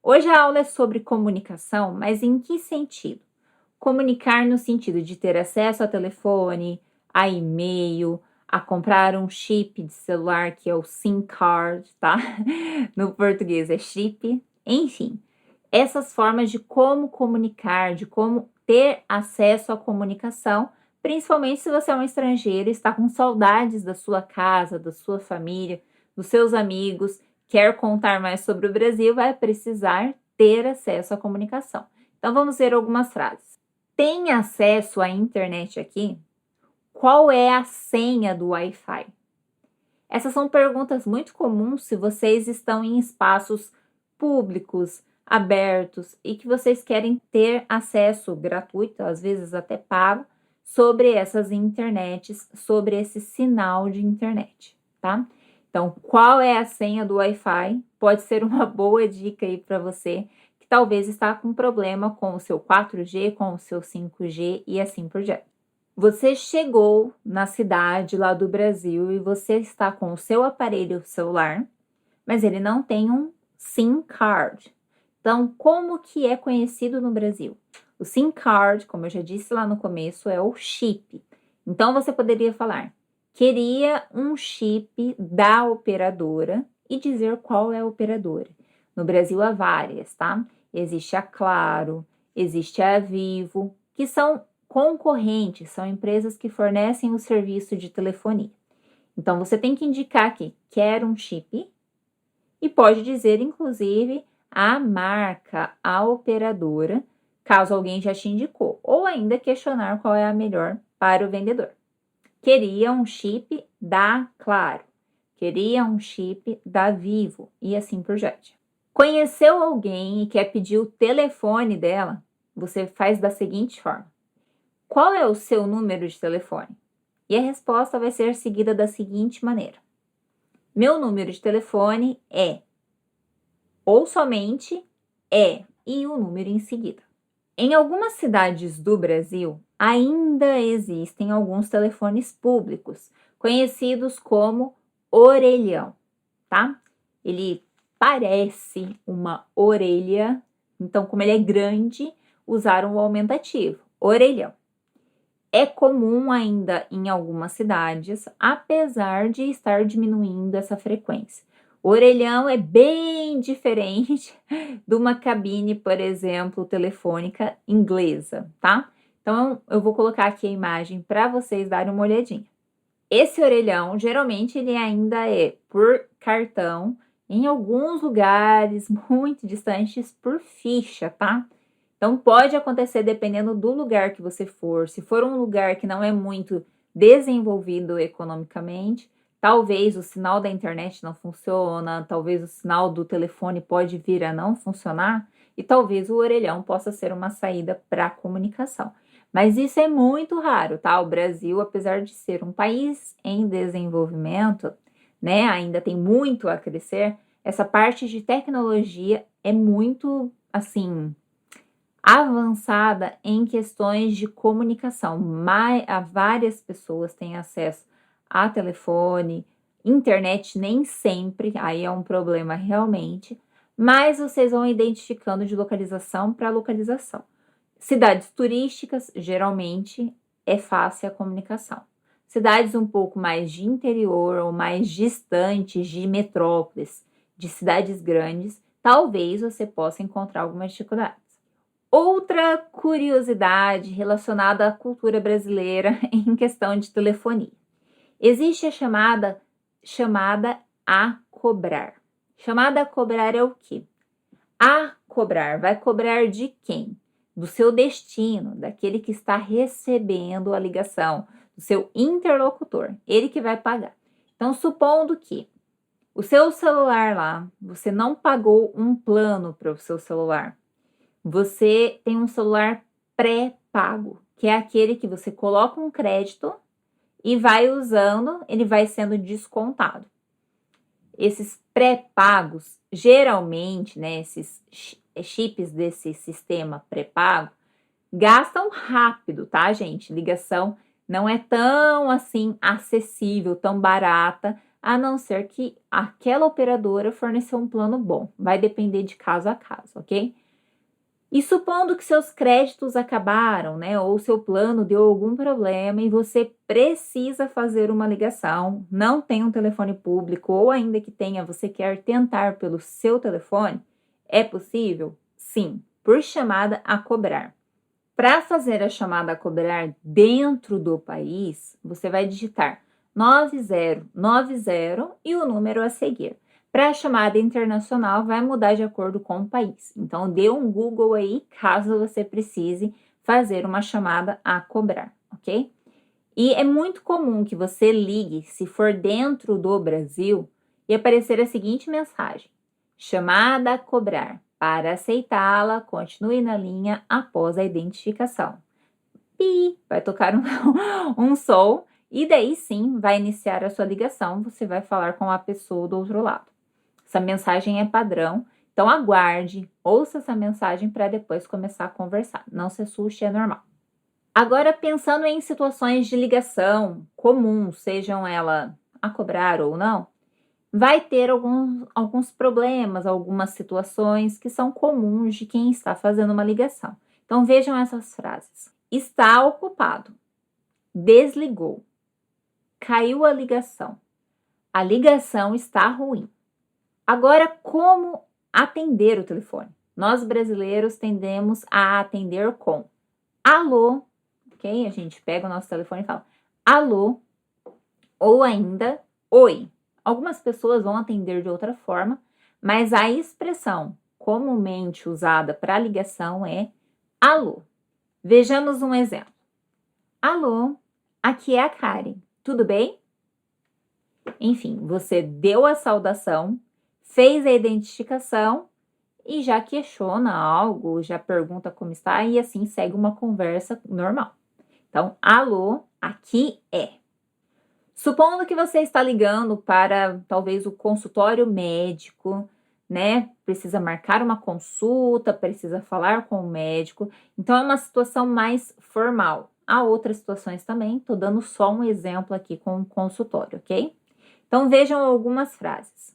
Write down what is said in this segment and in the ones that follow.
Hoje a aula é sobre comunicação, mas em que sentido? Comunicar no sentido de ter acesso a telefone, a e-mail, a comprar um chip de celular que é o SIM card, tá? No português é chip. Enfim, essas formas de como comunicar, de como ter acesso à comunicação, principalmente se você é um estrangeiro e está com saudades da sua casa, da sua família, dos seus amigos, quer contar mais sobre o Brasil, vai precisar ter acesso à comunicação. Então vamos ver algumas frases. Tem acesso à internet aqui? Qual é a senha do Wi-Fi? Essas são perguntas muito comuns se vocês estão em espaços públicos, abertos e que vocês querem ter acesso gratuito, às vezes até pago, sobre essas internets, sobre esse sinal de internet, tá? Então, qual é a senha do Wi-Fi? Pode ser uma boa dica aí para você que talvez está com problema com o seu 4G, com o seu 5G e assim por diante. Você chegou na cidade lá do Brasil e você está com o seu aparelho celular, mas ele não tem um SIM card. Então, como que é conhecido no Brasil? O SIM card, como eu já disse lá no começo, é o chip. Então, você poderia falar, queria um chip da operadora e dizer qual é a operadora. No Brasil há várias, tá? Existe a Claro, existe a Vivo, que são concorrentes, são empresas que fornecem o serviço de telefonia. Então, você tem que indicar que quer um chip e pode dizer, inclusive, a marca, a operadora, caso alguém já te indicou, ou ainda questionar qual é a melhor para o vendedor. Queria um chip da Claro, queria um chip da Vivo e assim por diante. Conheceu alguém e quer pedir o telefone dela? Você faz da seguinte forma. Qual é o seu número de telefone? E a resposta vai ser seguida da seguinte maneira. Meu número de telefone é, ou somente é, e o número em seguida. Em algumas cidades do Brasil, ainda existem alguns telefones públicos, conhecidos como orelhão, tá? Ele parece uma orelha, então como ele é grande, usaram o aumentativo, orelhão. É comum ainda em algumas cidades, apesar de estar diminuindo essa frequência. O orelhão é bem diferente de uma cabine, por exemplo, telefônica inglesa, tá? Então, eu vou colocar aqui a imagem para vocês darem uma olhadinha. Esse orelhão, geralmente, ele ainda é por cartão, em alguns lugares muito distantes, por ficha, tá? Então, pode acontecer dependendo do lugar que você for. Se for um lugar que não é muito desenvolvido economicamente, talvez o sinal da internet não funciona, talvez o sinal do telefone pode vir a não funcionar e talvez o orelhão possa ser uma saída para a comunicação. Mas isso é muito raro, tá? O Brasil, apesar de ser um país em desenvolvimento, né, ainda tem muito a crescer, essa parte de tecnologia é muito, assim, avançada em questões de comunicação. Várias pessoas têm acesso a telefone, internet nem sempre, aí é um problema realmente, mas vocês vão identificando de localização para localização. Cidades turísticas, geralmente, é fácil a comunicação. Cidades um pouco mais de interior ou mais distantes de metrópoles, de cidades grandes, talvez você possa encontrar alguma dificuldade. Outra curiosidade relacionada à cultura brasileira em questão de telefonia. Existe a chamada a cobrar. Chamada a cobrar é o quê? A cobrar, vai cobrar de quem? Do seu destino, daquele que está recebendo a ligação, do seu interlocutor, ele que vai pagar. Então, supondo que o seu celular lá, você não pagou um plano para o seu celular, você tem um celular pré-pago, que é aquele que você coloca um crédito e vai usando, ele vai sendo descontado. Esses pré-pagos, geralmente, né, esses chips desse sistema pré-pago, gastam rápido, tá, gente? Ligação não é tão assim acessível, tão barata, a não ser que aquela operadora forneceu um plano bom. Vai depender de caso a caso, ok? E supondo que seus créditos acabaram, né, ou seu plano deu algum problema e você precisa fazer uma ligação, não tem um telefone público ou ainda que tenha, você quer tentar pelo seu telefone, é possível? Sim, por chamada a cobrar. Para fazer a chamada a cobrar dentro do país, você vai digitar 9090 e o número a seguir. Para a chamada internacional, vai mudar de acordo com o país. Então, dê um Google aí, caso você precise fazer uma chamada a cobrar, ok? E é muito comum que você ligue, se for dentro do Brasil, e aparecer a seguinte mensagem: chamada a cobrar. Para aceitá-la, continue na linha após a identificação. Pi, vai tocar um som e daí sim vai iniciar a sua ligação. Você vai falar com a pessoa do outro lado. Essa mensagem é padrão, então aguarde, ouça essa mensagem para depois começar a conversar. Não se assuste, é normal. Agora, pensando em situações de ligação comuns, sejam elas a cobrar ou não, vai ter alguns problemas, algumas situações que são comuns de quem está fazendo uma ligação. Então, vejam essas frases. Está ocupado. Desligou. Caiu a ligação está ruim. Agora, como atender o telefone? Nós brasileiros tendemos a atender com alô, ok? A gente pega o nosso telefone e fala alô, ou ainda oi. Algumas pessoas vão atender de outra forma, mas a expressão comumente usada para ligação é alô. Vejamos um exemplo. Alô, aqui é a Karen, tudo bem? Enfim, você deu a saudação, fez a identificação e já questiona algo, já pergunta como está e assim segue uma conversa normal. Então, alô, aqui é. Supondo que você está ligando para talvez o consultório médico, né? Precisa marcar uma consulta, precisa falar com o médico. Então, é uma situação mais formal. Há outras situações também, estou dando só um exemplo aqui com o consultório, ok? Então, vejam algumas frases.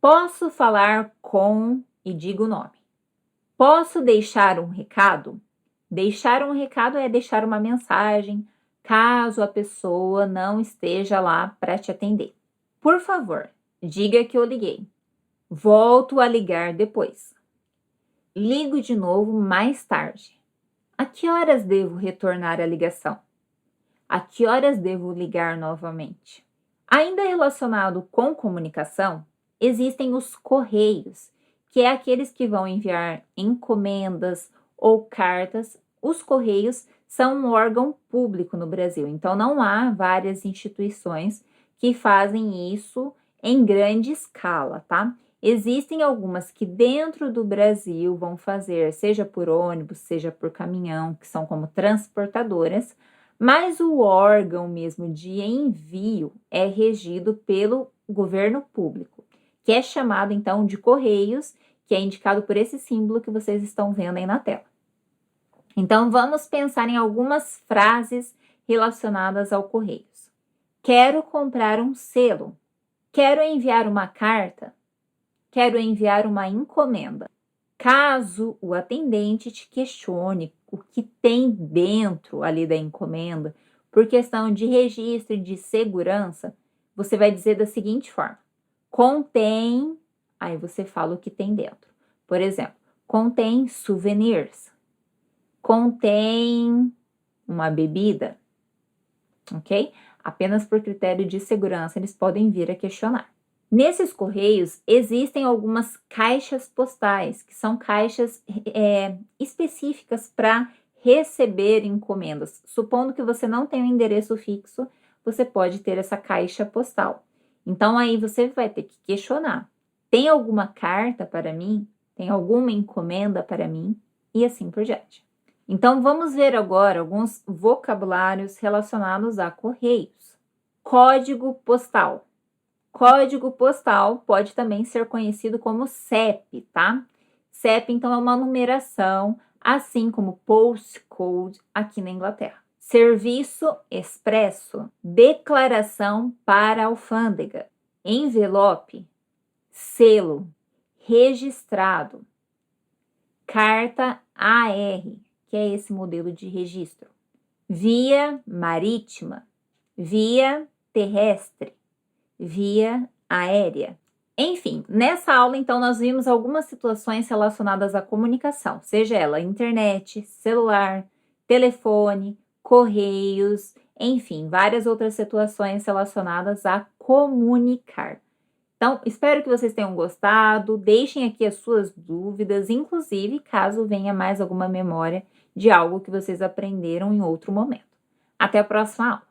Posso falar com e digo o nome. Posso deixar um recado? Deixar um recado é deixar uma mensagem, caso a pessoa não esteja lá para te atender. Por favor, diga que eu liguei. Volto a ligar depois. Ligo de novo mais tarde. A que horas devo retornar a ligação? A que horas devo ligar novamente? Ainda relacionado com comunicação, existem os correios, que é aqueles que vão enviar encomendas ou cartas. Os correios são um órgão público no Brasil, então não há várias instituições que fazem isso em grande escala, tá? Existem algumas que dentro do Brasil vão fazer, seja por ônibus, seja por caminhão, que são como transportadoras, mas o órgão mesmo de envio é regido pelo governo público, que é chamado então de Correios, que é indicado por esse símbolo que vocês estão vendo aí na tela. Então, vamos pensar em algumas frases relacionadas ao Correios. Quero comprar um selo. Quero enviar uma carta. Quero enviar uma encomenda. Caso o atendente te questione o que tem dentro ali da encomenda, por questão de registro e de segurança, você vai dizer da seguinte forma: contém, aí você fala o que tem dentro. Por exemplo, contém souvenirs, contém uma bebida, ok? Apenas por critério de segurança eles podem vir a questionar. Nesses correios existem algumas caixas postais, que são caixas específicas para receber encomendas. Supondo que você não tem um endereço fixo, você pode ter essa caixa postal. Então aí você vai ter que questionar: tem alguma carta para mim? Tem alguma encomenda para mim? E assim por diante. Então vamos ver agora alguns vocabulários relacionados a correios. Código postal. Código postal pode também ser conhecido como CEP, tá? CEP, então, é uma numeração, assim como postcode aqui na Inglaterra. Serviço expresso, declaração para a alfândega. envelope, selo, registrado, carta AR, que é esse modelo de registro, via marítima, via terrestre, via aérea. Enfim, nessa aula, então, nós vimos algumas situações relacionadas à comunicação, seja ela internet, celular, telefone, correios, enfim, várias outras situações relacionadas a comunicar. Então, espero que vocês tenham gostado, deixem aqui as suas dúvidas, inclusive caso venha mais alguma memória de algo que vocês aprenderam em outro momento. Até a próxima aula!